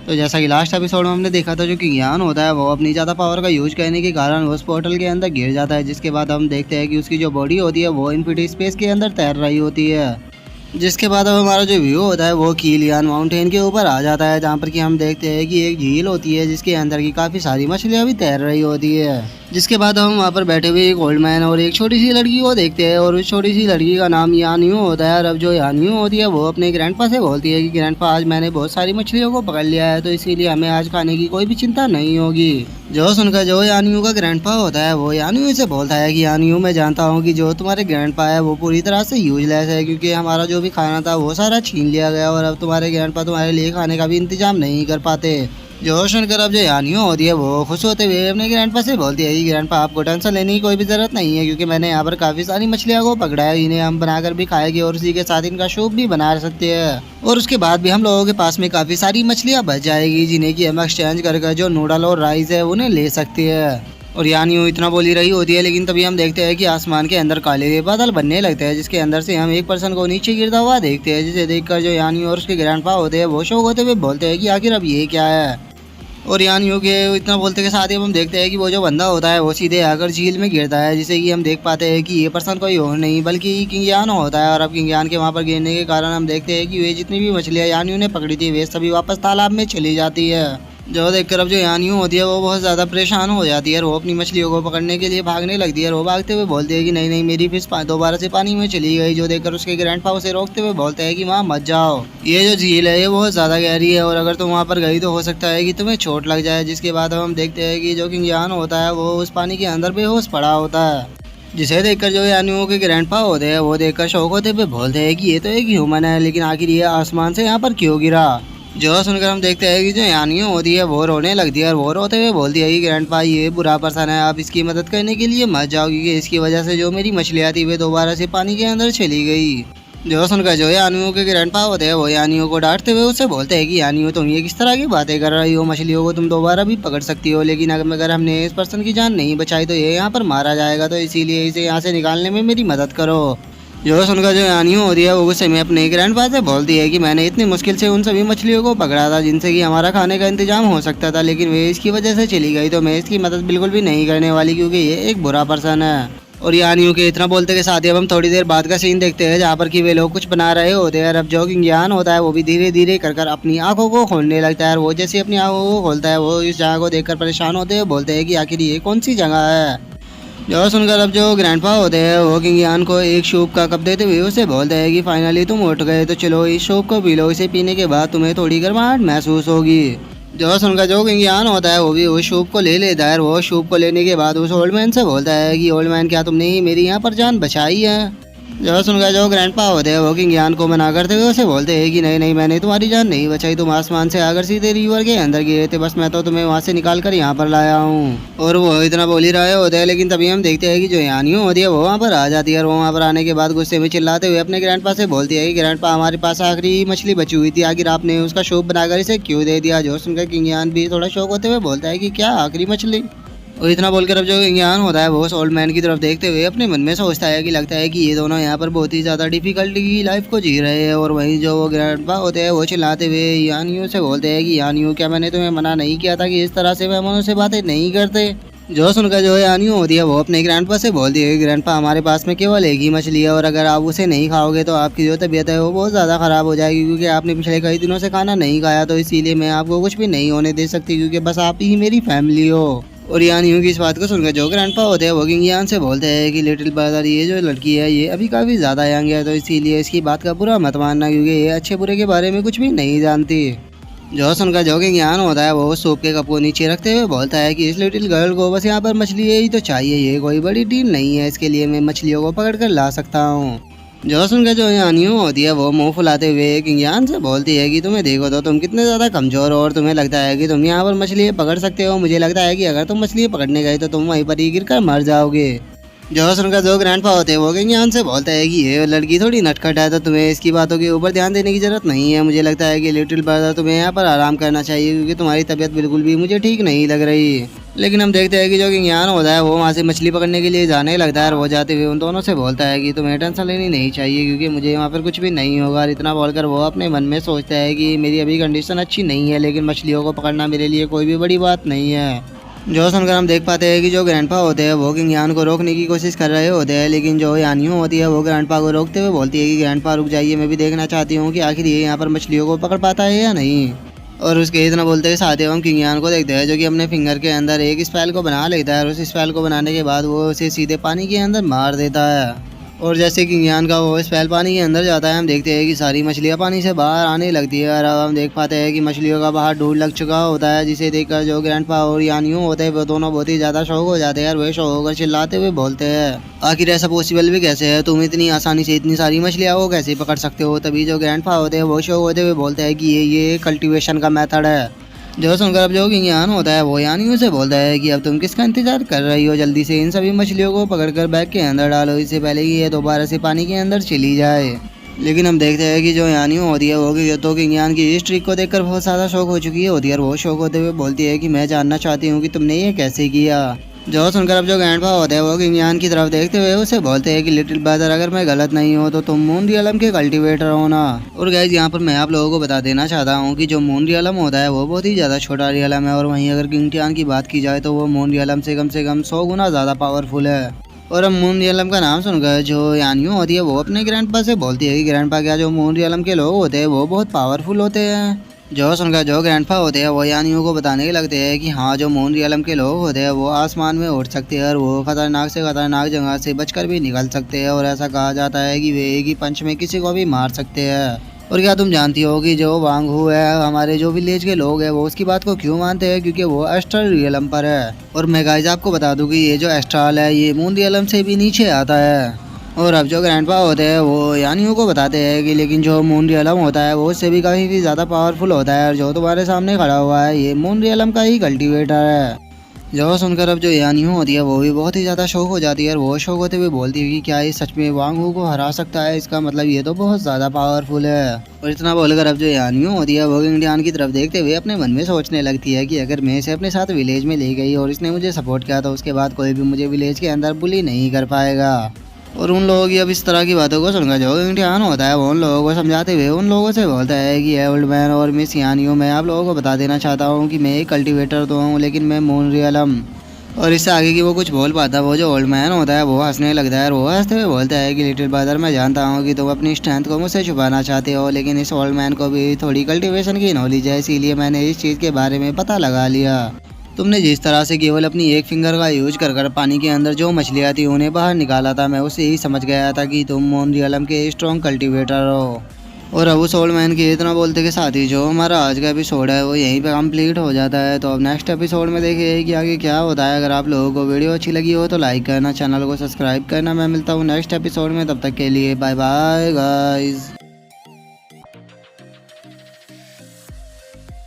तो जैसा कि लास्ट एपिसोड में हमने देखा था, जो कि ज्ञान होता है वो अपनी ज़्यादा पावर का यूज करने के कारण उस पोर्टल के अंदर गिर जाता है, जिसके बाद हम देखते हैं कि उसकी जो बॉडी होती है वो इन्फिनिटी स्पेस के अंदर तैर रही होती है। जिसके बाद अब हमारा जो व्यू होता है वो कीलियान माउंटेन के ऊपर आ जाता है, जहाँ पर कि हम देखते हैं कि एक झील होती है जिसके अंदर की काफ़ी सारी मछलियाँ भी तैर रही होती है। जिसके बाद हम वहाँ पर बैठे हुए एक ओल्ड मैन और एक छोटी सी लड़की को देखते हैं, और उस छोटी सी लड़की का नाम यानियो होता है। और अब जो यानियो होती है वो अपने ग्रैंडपा से बोलती है कि ग्रैंडपा, आज मैंने बहुत सारी मछलियों को पकड़ लिया है, तो इसीलिए हमें आज खाने की कोई भी चिंता नहीं होगी। जो सुनकर जो यानियो का ग्रैंडपा होता है वो यानियो से बोलता है कि यानियो, मैं जानता हूँ कि जो तुम्हारे ग्रैंडपा है वो पूरी तरह से यूजलेस है, क्योंकि हमारा जो भी खाना था वो सारा छीन लिया गया, और अब तुम्हारे ग्रैंडपा तुम्हारे लिए खाने का भी इंतजाम नहीं कर पाते। जो सुनकर अब जो यानियो होती है वो खुश होते हुए अपने ग्रैंडपा से बोलती है कि ग्रैंडपा, आपको टेंशन लेने की कोई भी जरूरत नहीं है, क्योंकि मैंने यहाँ पर काफ़ी सारी मछलियों को पकड़ा है, इन्हें हम बनाकर भी खाएंगे और उसी के साथ इनका सूप भी बना सकते हैं, और उसके बाद भी हम लोगों के पास में काफ़ी सारी मछलियाँ बच जाएगी, जिन्हें कि हम एक्सचेंज करके जो नूडल और राइस है उन्हें ले सकते हैं। और यानियो इतना बोली रही होती है, लेकिन तभी हम देखते हैं कि आसमान के अंदर काले बादल बनने लगते हैं, जिसके अंदर से हम एक पर्सन को नीचे गिरता हुआ देखते हैं, जिसे देखकर जो यानियो और उसके ग्रैंडपा होते हैं वो शौक होते हुए बोलते हैं कि आखिर अब ये क्या है। और यानियो के इतना बोलते के साथ ही हम देखते हैं कि वो जो बंदा होता है वो सीधे आकर झील में गिरता है, जिसे कि हम देख पाते हैं कि ये पर्सन कोई और नहीं बल्कि किंग यान होता है। और अब किंग यान के वहाँ पर गिरने के कारण हम देखते हैं कि वे जितनी भी मछलियाँ यानियो ने पकड़ी थी वे सभी वापस तालाब में चली जाती है। जो देखकर अब जो यानियो होती है वो बहुत ज़्यादा परेशान हो जाती है, और वो अपनी मछलियों को पकड़ने के लिए भागने लगती है, और वो भागते हुए बोलती है कि नहीं नहीं, मेरी फिश दोबारा से पानी में चली गई। जो देखकर उसके ग्रैंडपा उसे रोकते हुए बोलते हैं कि वहाँ मत जाओ, ये जो झील है ये बहुत ज़्यादा गहरी है, और अगर तुम वहाँ पर गई तो हो सकता है कि तुम्हें चोट लग जाए। जिसके बाद हम देखते हैं कि जो किंग यान होता है वो उस पानी के अंदर बेहोश पड़ा होता है, जिसे देखकर जो यानियो के ग्रैंडपा होते हैं वो देखकर शौक होते हुए बोलते हैं कि ये तो एक ह्यूमन है, लेकिन आखिर ये आसमान से यहाँ पर क्यों गिरा। जो सुनकर हम देखते हैं कि जो यानियो होती है वो रोने लगती है, और वो रोते हुए बोलती है कि ग्रैंडपा, ये बुरा पर्सन है, आप इसकी मदद करने के लिए मत जाओ, क्योंकि इसकी वजह से जो मेरी मछलियाँ थी वे दोबारा से पानी के अंदर चली गई। जो सुनकर जो यानियो के ग्रैंडपा होते हैं वो यानियो को डांटते हुए उससे बोलते हैं कि यानियो, तुम ये किस तरह की बातें कर रही हो, मछलियों को तुम दोबारा भी पकड़ सकती हो, लेकिन अगर हमने इस पर्सन की जान नहीं बचाई तो ये यहाँ पर मारा जाएगा, तो इसीलिए इसे यहाँ से निकालने में मेरी मदद करो। जो सुनकर जो यानियो होती है वो गुस्से में अपने ग्रैंडपा से बोलती है कि मैंने इतनी मुश्किल से उन सभी मछलियों को पकड़ा था जिनसे कि हमारा खाने का इंतजाम हो सकता था, लेकिन वे इसकी वजह से चली गई, तो मैं इसकी मदद बिल्कुल भी नहीं करने वाली, क्योंकि ये एक बुरा पर्सन है। और यानियो के इतना बोलते के साथ ही अब हम थोड़ी देर बाद का सीन देखते हैं, जहाँ पर कि वे लोग कुछ बना रहे होते हैं। अब जो किंग यान होता है वो भी धीरे धीरे कर अपनी आंखों को खोलने लगता है, और वो जैसे अपनी आंखों को खोलता है वो इस जगह को देखकर परेशान होते हैं, बोलते हैं कि आखिर ये कौन सी जगह है। जो सुनकर अब जो ग्रैंडपा होते हैं वो किंग यान को एक सूप का कप देते हुए उसे बोलते हैं कि फाइनली तुम उठ गए, तो चलो इस सूप को पी लो, इसे पीने के बाद तुम्हें थोड़ी गर्माहट महसूस होगी। जो सुनकर जो किंग यान होता है वो भी उस सूप को ले लेता है, और वो सूप को लेने के बाद उस ओल्ड मैन से बोलता है कि ओल्ड मैन, क्या तुमने ही मेरी यहाँ पर जान बचाई है। जो सुनकर जो ग्रैंडपा होते हैं वो किंग यान को मना करते हुए उसे बोलते हैं कि नहीं नहीं, मैंने तुम्हारी जान नहीं बचाई, तुम आसमान से आकर सीधे रिवर के अंदर गिरे थे, बस मैं तो तुम्हें वहाँ से निकाल कर यहाँ पर लाया हूँ। और वो इतना बोल ही रहे होते हैं, लेकिन तभी हम देखते हैं कि जो यानियो होती है वो वहाँ पर आ जाती है, और वो वहाँ पर आने के बाद गुस्से में चिल्लाते हुए अपने ग्रैंडपा से बोलती है कि ग्रैंडपा, हमारे पास आखिरी मछली बची हुई थी, आखिर आपने उसका सूप बनाकर इसे क्यों दे दिया। जो सुनकर किंग यान भी थोड़ा शौक होते हुए बोलता है कि क्या आखिरी मछली। और इतना बोलकर अब जो ज्ञान होता है वो उस ओल्ड मैन की तरफ देखते हुए अपने मन में सोचता है कि लगता है कि ये दोनों यहाँ पर बहुत ही ज़्यादा डिफिकल्टी की लाइफ को जी रहे हैं। और वहीं जो वो ग्रैंडपा होते हैं वो चिल्लाते हुए यानियो से बोलते हैं कि यानियो, क्या मैंने तुम्हें मना नहीं किया था कि इस तरह से मेहमानों से बातें नहीं करते। जो सुनकर जो यानियो होती है वो अपने ग्रैंडपा से बोलती है, ग्रैंडपा, हमारे पास में केवल एक ही मछली है, और अगर आप उसे नहीं खाओगे तो आपकी जो तबीयत है वो बहुत ज़्यादा ख़राब हो जाएगी, क्योंकि आपने पिछले कई दिनों से खाना नहीं खाया, तो इसीलिए मैं आपको कुछ भी नहीं होने दे सकती, क्योंकि बस आप ही मेरी फैमिली हो। और यानियो की इस बात को सुनकर जो ग्रैंडपा होते हैं वो किंग यान से बोलते हैं कि लिटिल ब्रदर, ये जो लड़की है ये अभी काफ़ी ज़्यादा यंग है, तो इसीलिए इसकी बात का बुरा मत मानना, क्योंकि ये अच्छे बुरे के बारे में कुछ भी नहीं जानती। जो सुनकर जो किंग यान होता है वो सूप के कप को नीचे रखते हुए बोलता है कि इस लिटिल गर्ल को बस यहाँ पर मछली ही तो चाहिए, ये कोई बड़ी डील नहीं है, इसके लिए मैं मछलियों को पकड़ कर ला सकता हूँ। जो सुनकर जो यानियो होती है वो मुंह फुलाते हुए किंग यान से बोलती है कि तुम्हें देखो तो तुम कितने ज़्यादा कमज़ोर हो, और तुम्हें लगता है कि तुम यहाँ पर मछली पकड़ सकते हो। मुझे लगता है कि अगर तुम मछली पकड़ने गए तो तुम वहीं पर ही गिर कर मर जाओगे। जो सुनकर जो ग्रैंडपा होते हैं वो किंग यान से बोलता है कि ये लड़की थोड़ी नटखट है, तो तुम्हें इसकी बातों के ऊपर ध्यान देने की जरूरत नहीं है। मुझे लगता है कि लिटिल ब्रदर तुम्हें यहाँ पर आराम करना चाहिए, क्योंकि तुम्हारी तबीयत बिल्कुल भी मुझे ठीक नहीं लग रही। लेकिन हम देखते हैं कि जो किंग होता है वो वहाँ से मछली पकड़ने के लिए जाने लगता है और वो जाते हुए उन दोनों से बोलता है कि तुम्हें टेंशन लेनी नहीं चाहिए क्योंकि मुझे वहाँ पर कुछ भी नहीं होगा। और इतना बोलकर वो अपने मन में सोचता है कि मेरी अभी कंडीशन अच्छी नहीं है, लेकिन मछलियों को पकड़ना मेरे लिए कोई भी बड़ी बात नहीं है। जो सुनकर हम देख पाते हैं कि जो ग्रैंडपा होते हैं वो किंग को रोकने की कोशिश कर रहे होते हैं, लेकिन जो यानियो होती है वो ग्रैंडपा को रोकते हुए बोलती है कि ग्रैंडपा रुक जाइए, मैं भी देखना चाहती हूँ कि आखिर ये यहाँ पर मछलियों को पकड़ पाता है या नहीं। और उसके इतना बोलते के साथ ही हम किंग को देखते हैं जो कि अपने फिंगर के अंदर एक स्पेल को बना लेता है और उस स्पेल को बनाने के बाद वो उसे सीधे पानी के अंदर मार देता है। और जैसे किंग का वो स्पेल पानी के अंदर जाता है हम देखते हैं कि सारी मछलियाँ पानी से बाहर आने लगती है। और अब हम देख पाते हैं कि मछलियों का बाहर ढूंढ लग चुका होता है, जिसे देखकर जो ग्रैंडपा और यानियो होते हैं वो दोनों बहुत ही ज़्यादा शौक हो जाते हैं और वे शौक होकर चिल्लाते हुए बोलते हैं आखिर ऐसा पॉसिबल भी कैसे है, तुम इतनी आसानी से इतनी सारी मछलियाँ को कैसे पकड़ सकते हो। तभी जो ग्रैंडपा होते हैं वो शौक होते हुए बोलते हैं कि ये कल्टीवेशन का मेथड है। जो सुनकर अब जो किंग होता है वो यानियों से बोलता है कि अब तुम किसका इंतजार कर रही हो, जल्दी से इन सभी मछलियों को पकड़कर बैग के अंदर डालो, इससे पहले कि ये दोबारा से पानी के अंदर चली जाए। लेकिन हम देखते हैं कि जो यानियों होती है वो तो किंग की इस ट्रिक को देखकर बहुत ज़्यादा शौक हो चुकी होती है और वो शौक होते हुए बोलती है कि मैं जानना चाहती हूँ कि तुमने ये कैसे किया। जो सुनकर अब जो ग्रैंडपा होते हैं वो किंग की तरफ देखते हुए उसे बोलते हैं कि लिटिल ब्रदर अगर मैं गलत नहीं हूँ तो तुम मून रियलम के कल्टीवेटर हो ना। और गाइस यहाँ पर मैं आप लोगों को बता देना चाहता हूँ कि जो मून रियलम होता है वो बहुत ही ज़्यादा छोटा रियलम है और वहीं अगर किंग की बात की जाए तो वो मून रियलम से कम 100 गुना ज़्यादा पावरफुल है। और अब मून रियलम का नाम सुनकर जो यानियो होती है वो अपने ग्रैंडपा से बोलती है कि ग्रैंडपा क्या जो मून रियलम के लोग होते हैं वो बहुत पावरफुल होते हैं। जो सुनकर जो ग्रैंडपा होते हैं वो यानियों को बताने के लगते हैं कि हाँ जो मून रियलम के लोग होते हैं वो आसमान में उड़ सकते हैं और वो खतरनाक से खतरनाक जगह से बचकर भी निकल सकते हैं और ऐसा कहा जाता है कि वे एक ही पंच में किसी को भी मार सकते हैं। और क्या तुम जानती हो कि जो वांग हू है हमारे जो विलेज के लोग हैं वो उसकी बात को क्यों मानते हैं, क्योंकि वो एस्ट्रल रियलम पर है। और मैं गाइस आपको बता दूं कि ये जो एस्ट्रल है ये मून रियलम से भी नीचे आता है। और अब जो ग्रैंडपा होते हैं वो यानियों को बताते हैं कि लेकिन जो मून रियलम होता है वो उससे भी काफ़ी भी ज़्यादा पावरफुल होता है और जो तुम्हारे सामने खड़ा हुआ है ये मून रियलम का ही कल्टीवेटर है। जो सुनकर अब जो यानियों होती है वो भी बहुत ही ज़्यादा शौक हो जाती है और वो शौक होते हुए बोलती है कि क्या ये सच में वांग हू को हरा सकता है, इसका मतलब ये तो बहुत ज़्यादा पावरफुल है। और इतना बोलकर अब जो यानियों होती है वो किंग की तरफ देखते हुए अपने मन में सोचने लगती है कि अगर मैं इसे अपने साथ विलेज में ले गई और इसने मुझे सपोर्ट किया तो उसके बाद कोई भी मुझे विलेज के अंदर बुली नहीं कर पाएगा। और उन लोगों की अब इस तरह की बातों को सुनकर जो इम्तिहान होता है वो उन लोगों को समझाते हुए उन लोगों से बोलता है कि ओल्ड मैन और मिस यानियों मैं आप लोगों को बता देना चाहता हूँ कि मैं एक कल्टीवेटर तो हूँ लेकिन मैं मून रियलम। और इससे आगे की वो कुछ बोल पाता वो जो ओल्ड मैन होता है वो हंसने लगता है और वो हंसते हुए बोलता है कि लिटिल ब्रदर मैं जानता हूँ कि तुम अपनी स्ट्रेंथ को मुझसे छुपाना चाहते हो, लेकिन इस ओल्ड मैन को भी थोड़ी कल्टीवेशन की नॉलेज है, इसीलिए मैंने इस चीज़ के बारे में पता लगा लिया। तुमने जिस तरह से केवल अपनी एक फिंगर का यूज कर पानी के अंदर जो मछलियाँ थी उन्हें बाहर निकाला था, मैं उससे ही समझ गया था कि तुम मून रियलम के स्ट्रॉन्ग कल्टीवेटर हो। और अब उस ओल्ड मैन के इतना बोलते के साथ ही जो हमारा आज का एपिसोड है वो यहीं पे कंप्लीट हो जाता है। तो अब नेक्स्ट एपिसोड में देखिए कि आगे क्या होता है। अगर आप लोगों को वीडियो अच्छी लगी हो तो लाइक करना, चैनल को सब्सक्राइब करना। मैं मिलता हूँ नेक्स्ट एपिसोड में, तब तक के लिए बाय बाय गाइज।